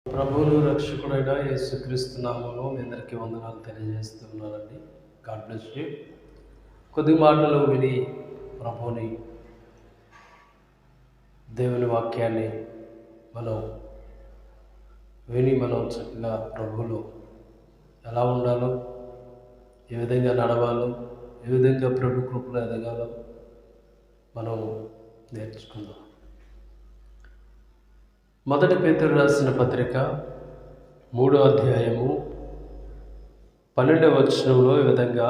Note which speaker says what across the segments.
Speaker 1: ప్రభువును రక్షకుడైన యేసుక్రీస్తు నామములో మీ అందరికీ వందనాలు తెలియజేస్తున్నానండి. God bless you. కొద్ది మాటలు విని ప్రభువుని దేవుని వాక్యాన్ని మనం చక్కగా ప్రభువులో ఎలా ఉండాలో, ఏ విధంగా నడవాలో, ఏ విధంగా ప్రభు కృపలో ఎదగాలో మనం నేర్చుకుందాం. మొదటి పేతురు రాసిన పత్రిక 3వ అధ్యాయము 12వ వచనంలో ఈ విధంగా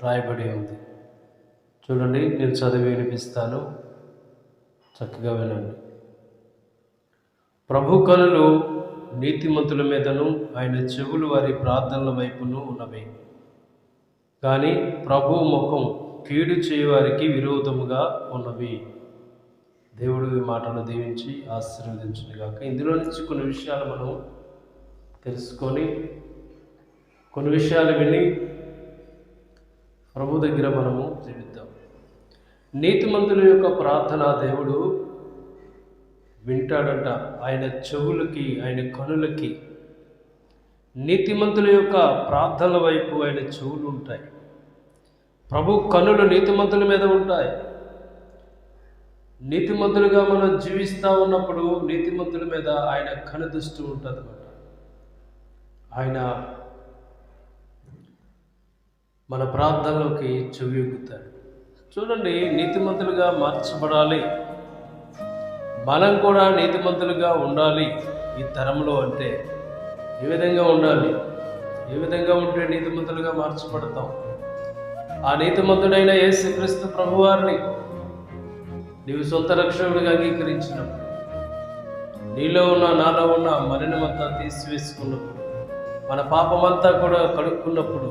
Speaker 1: రాయబడి ఉంది. చూడండి, నేను చదివి వినిపిస్తాను, చక్కగా వినండి. ప్రభు కనులు నీతిమంతుల మీదను, ఆయన చెవులు వారి ప్రార్థనల వైపును ఉన్నవి. కానీ ప్రభు ముఖం కీడు చేయవారికి విరోధముగా ఉన్నవి. దేవుడు ఈ మాటలు దీవించి ఆశీర్వదించుగాక. ఇందులో నుంచి కొన్ని విషయాలు మనం తెలుసుకొని, కొన్ని విషయాలు విని ప్రభు దగ్గర మనము జీవిద్దాం. నీతిమంతుల యొక్క ప్రార్థన దేవుడు వింటాడంట. ఆయన చెవులకి, ఆయన కనులకి, నీతిమంతుల యొక్క ప్రార్థనల వైపు ఆయన చెవులు ఉంటాయి. ప్రభు కనులు నీతిమంతుల మీద ఉంటాయి. నీతిమంతులుగా మనం జీవిస్తూ ఉన్నప్పుడు నీతిమంతుల మీద ఆయన కనుదృష్టి ఉంటుంది అన్నమాట. ఆయన మన ప్రార్థనలోకి చెవి ఎగ్గుతాడు. చూడండి, నీతిమంతులుగా మార్చబడాలి, మనం కూడా నీతిమంతులుగా ఉండాలి ఈ తరంలో. అంటే ఏ విధంగా ఉండాలి, ఏ విధంగా ఉంటే నీతిమంతులుగా మార్చబడతాం? ఆ నీతిమంతుడైన యేసుక్రీస్తు ప్రభువారిని నీవు సొంత రక్షకుడిగా అంగీకరించినప్పుడు, నీలో ఉన్న నాలో ఉన్న మలినమంతా తీసివేసుకున్నప్పుడు, మన పాపమంతా కూడా కడుక్కున్నప్పుడు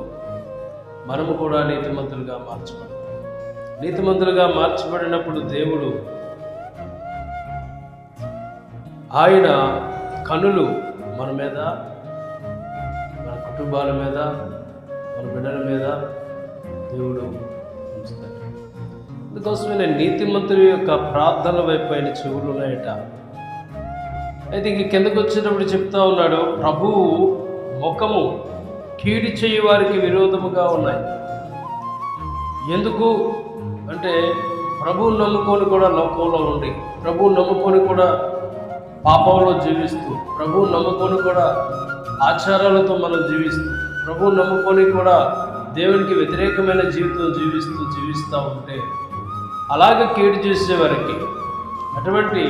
Speaker 1: మనము కూడా నీతిమంతులుగా మార్చబడతాం. నీతిమంతులుగా మార్చబడినప్పుడు దేవుడు ఆయన కనులు మన మీద, మన కుటుంబాల మీద, మన బిడ్డల మీద దేవుడు ఉంచుతాడు. అందుకోసమే నీతిమంతుల యొక్క ప్రార్థనల వైపు ఆయన చెవులు ఉన్నాయట. అయితే ఇంక కిందకు వచ్చేటప్పుడు చెప్తా ఉన్నాడు, ప్రభువు ముఖము కీడు చేయి వారికి విరోధముగా ఉన్నాయి. ఎందుకు అంటే, ప్రభువుని నమ్ముకొని కూడా లోకంలో ఉండి, ప్రభువుని నమ్ముకొని కూడా పాపంలో జీవిస్తూ, ప్రభువుని నమ్ముకొని కూడా ఆచారాలతో మనం జీవిస్తూ, ప్రభువుని నమ్ముకొని కూడా దేవునికి వ్యతిరేకమైన జీవితం జీవిస్తూ ఉంటే, అలాగే కీడు చేసేవారికి, అటువంటి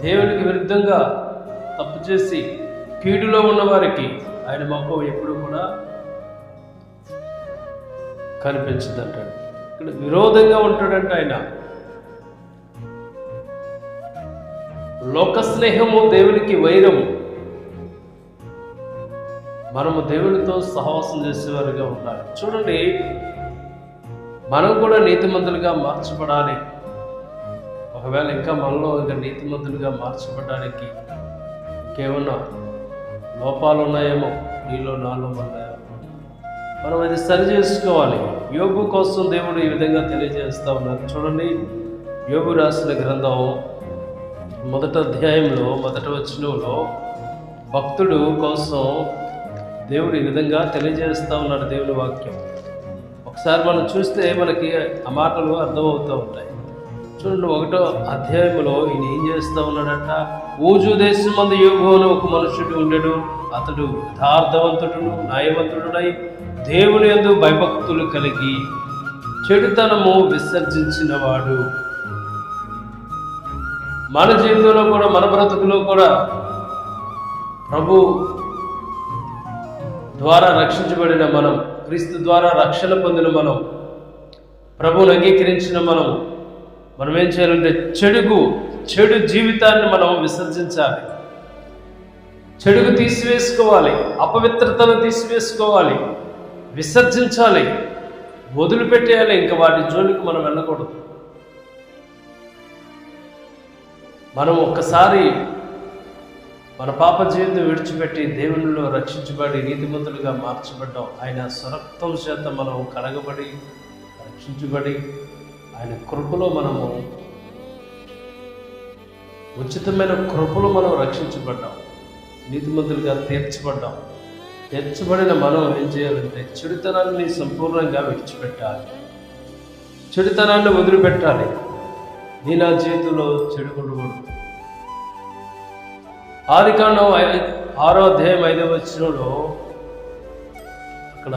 Speaker 1: దేవునికి విరుద్ధంగా తప్పు చేసి కీడులో ఉన్నవారికి ఆయన ముఖం ఎప్పుడు కూడా కనిపించదంటాడు. ఇక్కడ విరోధంగా ఉంటాడంట. ఆయన లోక స్నేహము దేవునికి వైరము. మనము దేవునితో సహవాసం చేసేవారిగా ఉండాలి. చూడండి, మనం కూడా నీతిమంతులుగా మార్చబడాలి. ఒకవేళ ఇంకా మనలో ఇంకా నీతిమంతులుగా మార్చబడడానికి ఇంకేమన్నా లోపాలు ఉన్నాయేమో, నీలో నాలో ఉన్నాయేమో, మనం అది సరి చేసుకోవాలి. యోబు కోసం దేవుడు ఈ విధంగా తెలియజేస్తూ ఉన్నారు. చూడండి, యోబు రాసిన గ్రంథం 1వ అధ్యాయంలో 1వ వచనంలో భక్తుడు కోసం దేవుడు ఈ విధంగా తెలియజేస్తూ ఉన్నాడు. దేవుని వాక్యం ఒకసారి మనం చూస్తే మనకి ఆ మాటలు అర్థమవుతూ ఉంటాయి. చూడండి, 1వ అధ్యాయంలో ఈయన ఏం చేస్తూ ఉన్నాడంట. ఊజు దేశం మందు యోబు అని ఒక మనుషుడు ఉండెను. అతడు యథార్థవంతుడును న్యాయవంతుడునై దేవుని యందు భయభక్తులు కలిగి చెడుతనము విసర్జించినవాడు. మన జీవితంలో కూడా, మన బ్రతుకులో కూడా ప్రభు ద్వారా రక్షించబడిన మనం, క్రీస్తు ద్వారా రక్షణ పొందిన మనం, ప్రభువుని అంగీకరించిన మనం ఏం చేయాలంటే చెడు జీవితాన్ని మనం విసర్జించాలి. చెడుగు తీసివేసుకోవాలి, అపవిత్రతను తీసివేసుకోవాలి, విసర్జించాలి, వదిలిపెట్టేయాలి. ఇంకా వాటి జోలికి మనం వెళ్ళకూడదు. మనం ఒక్కసారి మన పాప జీవితం విడిచిపెట్టి దేవునిలో రక్షించబడి నీతిమంతులుగా మార్చబడ్డాం. ఆయన స్వరక్తం చేత మనం కడగబడి రక్షించబడి ఆయన కృపలో మనము ఉచితమైన కృపలో మనం రక్షించబడ్డాం. నీతిమంతులుగా తీర్చబడ్డాం. తీర్చబడిన మనం ఏం చేయాలంటే చెడుతనాన్ని సంపూర్ణంగా విడిచిపెట్టాలి. చెడుతనాన్ని వదిలిపెట్టాలి. నీ నా జీవితంలో చెడు ఉండకూడదు. ఆదికాండం 6వ అధ్యాయం 5వ వచనంలో అక్కడ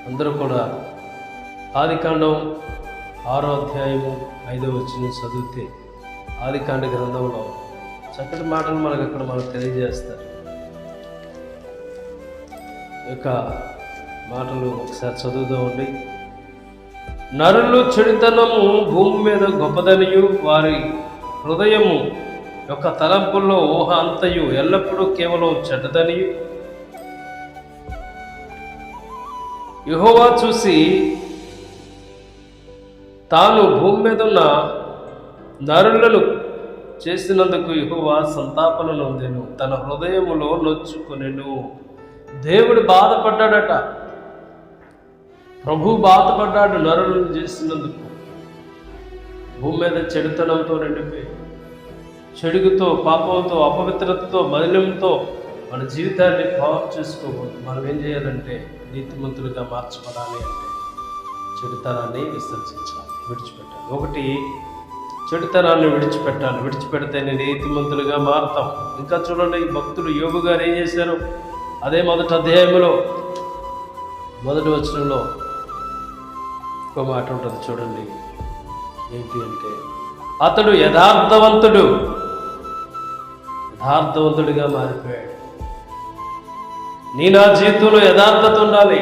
Speaker 1: అందరూ కూడా ఆదికాండం 6వ అధ్యాయము 5వ వచనం చదివితే ఆదికాండ గ్రంథంలో చక్కటి మాటలు మనకు తెలియజేస్తారు. ఈ యొక్క మాటలు ఒకసారి చదువుదామండి. నరులు చెడుతనము భూమి మీద గొప్పదనియు, వారి హృదయము యొక్క తలంపుల్లో ఊహ అంతయు ఎల్లప్పుడూ కేవలం చెడ్డదనియు యెహోవా చూసి తాను భూమి మీద ఉన్న నరులను చేసినందుకు యెహోవా సంతాపన నొందెను, తన హృదయములో నొచ్చుకొనెను. దేవుడు బాధపడ్డాడట. ప్రభు బాధపడ్డాడు నరులను చేసినందుకు. భూమి మీద చెడుతనంతో నిండిపోయి చెడుగుతో, పాపంతో, అపవిత్రతతో, మలినంతో మన జీవితాన్ని పాడు చేసుకోకూడదు. మనం ఏం చేయాలంటే నీతిమంతులుగా మార్చబడాలి అంటే చెడుతనాన్ని విసర్జించాలి, విడిచిపెట్టాలి. ఒకటి చెడుతనాన్ని విడిచిపెట్టాలి. విడిచిపెడితేనే నీతిమంతులుగా మారుతాం. ఇంకా చూడండి, భక్తులు యోబు గారు ఏం చేశారు? అదే 1వ అధ్యాయంలో 1వ వచనంలో ఒక మాట ఉంటుంది చూడండి. ఏంటి అంటే, అతడు యథార్థవంతుడిగా మారిపోయాడు. నీ నా జీవితంలో యథార్థత ఉండాలి.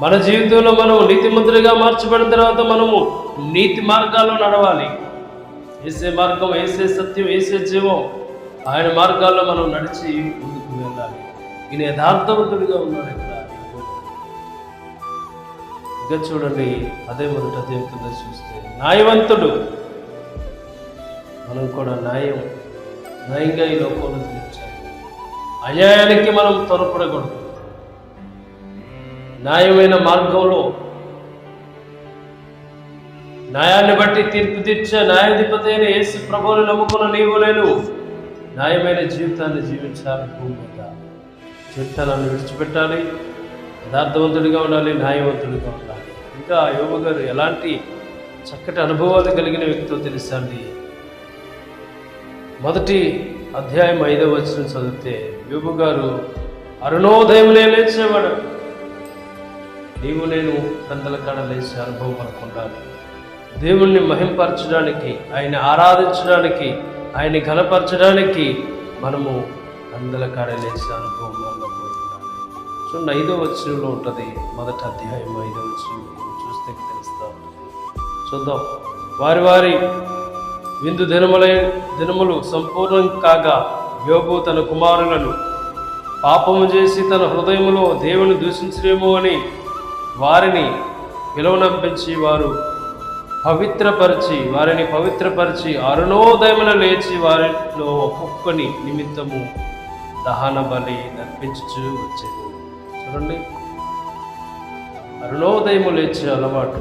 Speaker 1: మన జీవితంలో మనం నీతిమంతుడిగా మార్చబడిన తర్వాత మనము నీతి మార్గాల్లో నడవాలి. ఏసే మార్గం, ఏసే సత్యం, ఏసే జీవం, ఆయన మార్గాల్లో మనం నడిచి ముందుకు వెళ్ళాలి. ఈయన యథార్థవంతుడిగా ఉన్నాడు. ఇంకా చూడండి, అదే 1వ అధ్యాయం కింద చూస్తే న్యాయవంతుడు. మనం కూడా న్యాయంగా ఈ లోకంలో జీవించాలి. అన్యాయానికి మనం త్వరపడకూడదు. న్యాయమైన మార్గంలో న్యాయాన్ని బట్టి తీర్పు తీర్చే న్యాయాధిపతి అయిన యేసు ప్రభువుని నమ్ముకున్న నీవు నేను న్యాయమైన జీవితాన్ని జీవించాలి. భూమి మీద చెడుతనాన్ని విడిచిపెట్టాలి, యథార్థవంతుడిగా ఉండాలి, న్యాయవంతుడిగా ఉండాలి. ఇంకా యోబు గారు ఎలాంటి చక్కటి అనుభవాలు కలిగిన వ్యక్తితో తెలుసా అండి? 1వ అధ్యాయం 5వ వచనం చదివితే యోబు గారు అరుణోదయంలో లేచేవాడు. నీవు నేను పెద్దల కాడ లేచే అనుభవం మనకు ఉండాలి. దేవుణ్ణి మహింపరచడానికి, ఆయన ఆరాధించడానికి, ఆయన్ని ఘనపరచడానికి మనము అందల కాడ లేచే అనుభవం మనలో ఉండాలి. చూడండి, 5వ వచనంలో ఉంటుంది. 1వ అధ్యాయం 5వ వచనం చూస్తే తెలుస్తాం. చూద్దాం. వారి విందు దినములు సంపూర్ణం కాగా యోబు తన కుమారులను పాపము చేసి తన హృదయములో దేవుని దూషించలేమో అని వారిని పిలువనంపించి వారిని పవిత్రపరిచి అరుణోదయమున లేచి వారిలో ఒక్కొక్కని నిమిత్తము దహన బలి నర్పించుచూ వచ్చేది. చూడండి, అరుణోదయము లేచే అలవాటు,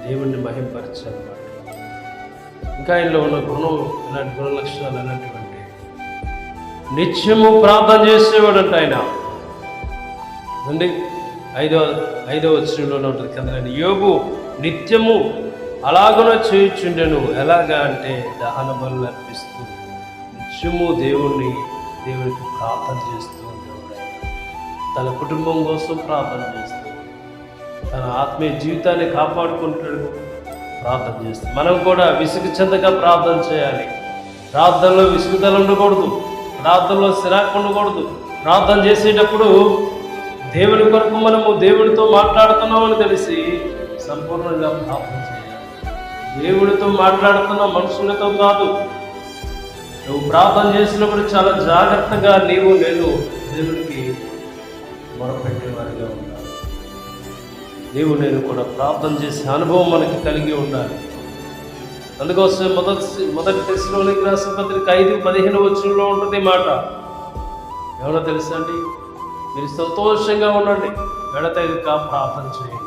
Speaker 1: దేవుణ్ణి మహింపరిచే అలవాటు. ఇంకా ఆయనలో ఉన్న గుణం, ఇలాంటి గుణ లక్షణాలు ఎలాంటివంటే నిత్యము ప్రార్థన చేసేవాడంట ఆయన. అండి 5వ వచనంలోనే ఉంటుంది కదా, యోబు నిత్యము అలాగనే చేయుచుండెను. ఎలాగా అంటే దహన బలులు అర్పిస్తూ నిత్యము దేవునికి ప్రార్థన చేస్తూ ఉండేవాడు. తన కుటుంబం కోసం ప్రార్థన చేస్తూ, తన ఆత్మీయ జీవితాన్ని కాపాడుకుంటాడు ప్రార్థన చేస్తూ. మనం కూడా విసుగు చెందగా ప్రార్థన చేయాలి. ప్రార్థనలో విసుగుదల ఉండకూడదు, ప్రార్థనలో సిరాకు ఉండకూడదు. ప్రార్థన చేసేటప్పుడు దేవుని కొరకు మనము దేవుడితో మాట్లాడుతున్నామని తెలిసి సంపూర్ణంగా ప్రార్థన చేయాలి. దేవుడితో మాట్లాడుతున్న మనుషులతో కాదు. నువ్వు ప్రార్థన చేసినప్పుడు చాలా జాగ్రత్తగా నేను దేవుడికి మొరపెట్టేవారిగా ఉండాలి. నేను కూడా ప్రార్థన చేసే అనుభవం మనకి కలిగి ఉండాలి. అందుకోసం మొదటి తెస్సలోనికీ రాసిన పత్రిక 5:15 వచనంలో ఉంటుంది మాట. ఏమన్నా తెలుసా అండి? మీరు సంతోషంగా ఉండండి, ఎడతెగక ప్రార్థన చేయండి.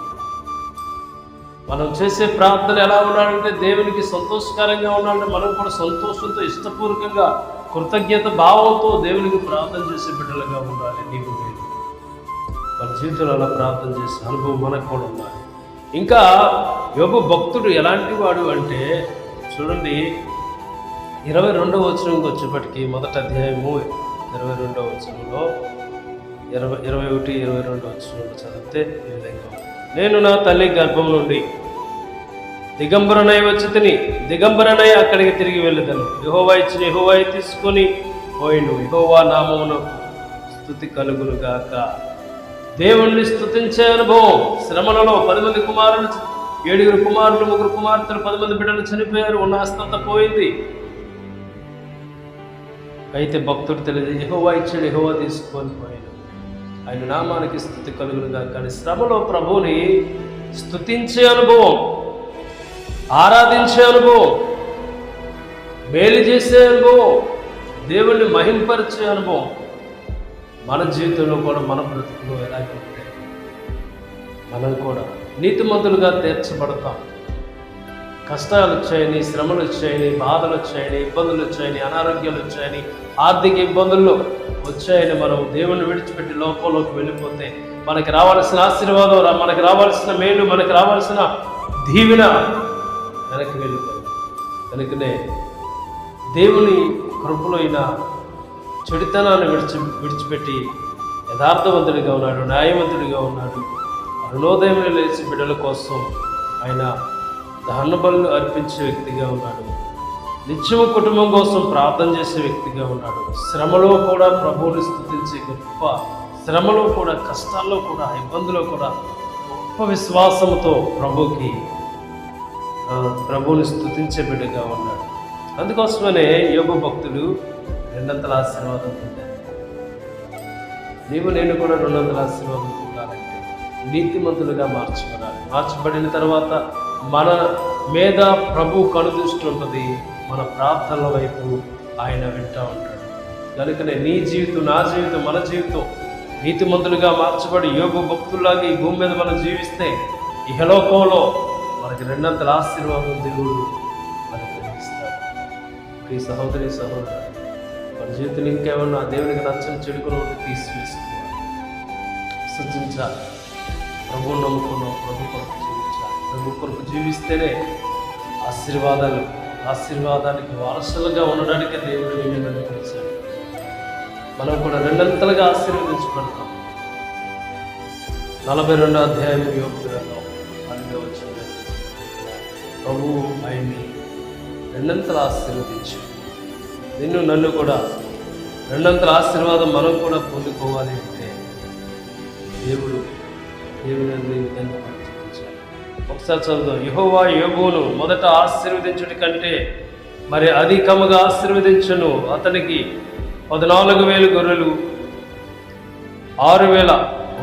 Speaker 1: మనం చేసే ప్రార్థన ఎలా ఉండాలంటే దేవునికి సంతోషకరంగా ఉండాలంటే మనం కూడా సంతోషంతో ఇష్టపూర్వకంగా కృతజ్ఞత భావంతో దేవునికి ప్రార్థన చేసే బిడ్డలుగా ఉండాలి. నీవు నేను మన జీవితంలో అలా ప్రార్థన చేసే అనుభవం మనకు కూడా ఉండాలి. ఇంకా యోబు భక్తుడు ఎలాంటి వాడు అంటే చూడండి, 22వ వచనంకి వచ్చేప్పటికీ మొదటి అధ్యాయము 22వ వచనంలో 21, 22 వచనంలో చదివితే ఈ విధంగా, నేను నా తల్లి గర్భం నుండి దిగంబరనై వచ్చి తిని దిగంబరనై అక్కడికి తిరిగి వెళ్ళదను. యెహోవా ఇచ్చిన యెహోవా తీసుకొని పోయిండు. యెహోవా నామమునకు స్తుతి కలుగును గాక. దేవుణ్ణి స్తుతించే అనుభవం. శ్రమలలో 10 మంది కుమారులు, 7 కుమారులు, 3 కుమార్తెలు, 10 మంది బిడ్డలు చనిపోయారు. ఉన్న ఆస్తంతా పోయింది. అయితే భక్తుడు తెలియదు, యెహోవా ఇచ్చాడు, యెహోవా తీసుకొని పోయాడు. ఆయన నామానికి స్తుతి కలుగును గాక. కానీ శ్రమలో ప్రభువుని స్తుతించే అనుభవం, ఆరాధించే అనుభవం, మేలు చేసే అనుభవం, దేవుణ్ణి మహింపరిచే అనుభవం మన జీవితంలో కూడా, మన బ్రతుకులో ఎలాగే ఉంటే మనం కూడా నీతిమంతులుగా తీర్చబడతాం. కష్టాలు వచ్చాయని, శ్రమలు వచ్చాయని, బాధలు వచ్చాయని, ఇబ్బందులు వచ్చాయని, అనారోగ్యాలు వచ్చాయని, ఆర్థిక ఇబ్బందుల్లో వచ్చాయని మనం దేవుణ్ణి విడిచిపెట్టి లోకంలోకి వెళ్ళిపోతే మనకి రావాల్సిన ఆశీర్వాదం, మనకి రావాల్సిన మేలు, మనకి రావాల్సిన దీవెన వెనక్కి వెళ్ళిపోయింది. కనుకనే దేవుని కృపలో అయిన చెడుతనాన్ని విడిచిపెట్టి యథార్థవంతుడిగా ఉన్నాడు, న్యాయవంతుడిగా ఉన్నాడు. అరుణోదయంలో లేచి బిడ్డల కోసం ఆయన దహన బలులు అర్పించే వ్యక్తిగా ఉన్నాడు. నిత్యము కుటుంబం కోసం ప్రార్థన చేసే వ్యక్తిగా ఉన్నాడు. శ్రమలో కూడా ప్రభువుని స్తుతించే గొప్ప, శ్రమలో కూడా, కష్టాల్లో కూడా, ఇబ్బందులో కూడా గొప్ప విశ్వాసంతో ప్రభువుని స్తుతించే బిడ్డగా ఉన్నాడు. అందుకోసమనే యోబు భక్తుడు 200 ఆశీర్వాదం పొందాడు. నీవు నేను కూడా 200 ఆశీర్వాదం పొందాలంటే నీతిమంతులుగా మార్చబడిన తర్వాత మన మీద ప్రభు కనుదృష్టి ఉంటుంది. మన ప్రార్థనల వైపు ఆయన వింటూ ఉంటాడు. కనుకనే నీ జీవితం, నా జీవితం, మన జీవితం నీతిమంతులుగా మార్చబడి యోబు భక్తుల్లాగా ఈ భూమి మీద మనం జీవిస్తే ఇహలోకంలో మనకి 200 ఆశీర్వాదం దేవుడు మనకు కలిగిస్తాడు. ఈ సహోదరి సహోదరు, మన జీవితంలో ఇంకేమన్నా దేవునికి నచ్చని చెడుకుని తీసివేసుకోవాలి, విసర్జించాలి. ప్రభువు నమ్ముకున్నాం, ప్రభు కొరకు జీవించాలి. ప్రభు కొరకు జీవిస్తేనే ఆశీర్వాదానికి వారసులుగా ఉండడానికి దేవుడు నిన్ను అనుగ్రహించాడు. మనం కూడా 200గా ఆశీర్వదించబడతాం. 42వ అధ్యాయం యోబు గ్రంథం 12వ వచనం, ప్రభు ఆయన్ని 200 ఆశీర్వదించాడు. నిన్ను నన్ను కూడా 200 ఆశీర్వాదం మనం కూడా పొందుకోవాలి అంటే దేవుని విధంగా మనం జీవించాలి. ఒకసారి చదువుదాం. యెహోవా యోబును మొదట ఆశీర్వదించుట కంటే మరి అధికముగా ఆశీర్వదించును. అతనికి 14,000 గొర్రెలు, 6,000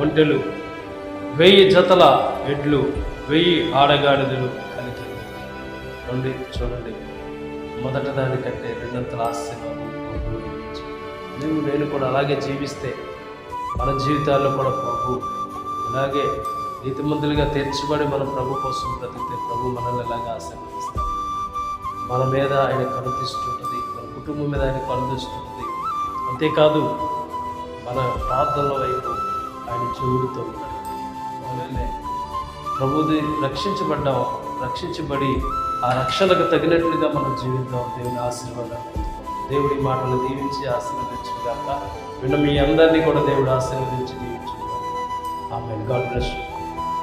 Speaker 1: ఒంటెలు, 1000 జతల ఎడ్లు, 1000 ఆడగాడిదలు కలిగి. చూడండి, మొదట దానికంటే 200 ఆశీర్వాదం. నువ్వు నేను కూడా అలాగే జీవిస్తే మన జీవితాల్లో కూడా ప్రభు ఇలాగే నీతిమంతులుగా తీర్చబడి మనం ప్రభు కోసం బ్రతికితే ప్రభు మనల్ని ఎలాగా ఆశీర్వదిస్తాడు. మన మీద ఆయన కనుదృష్టి, మన కుటుంబం మీద ఆయన కనుదృష్టి. అంతేకాదు మన ప్రార్థనల వైపు ఆయన చెవుడుతూ ఉంటాడు. ప్రభుది రక్షించబడి ఆ రక్షణకు తగినట్లుగా మనం జీవిద్దాం. దేవుని ఆశీర్వాదాలు, దేవుడి మాటలు దీవించి ఆశీర్వదించుగాక. విన్న మీ అందరినీ కూడా దేవుడు ఆశీర్వదించి దీవించుగాక. ఆమేన్. God bless you.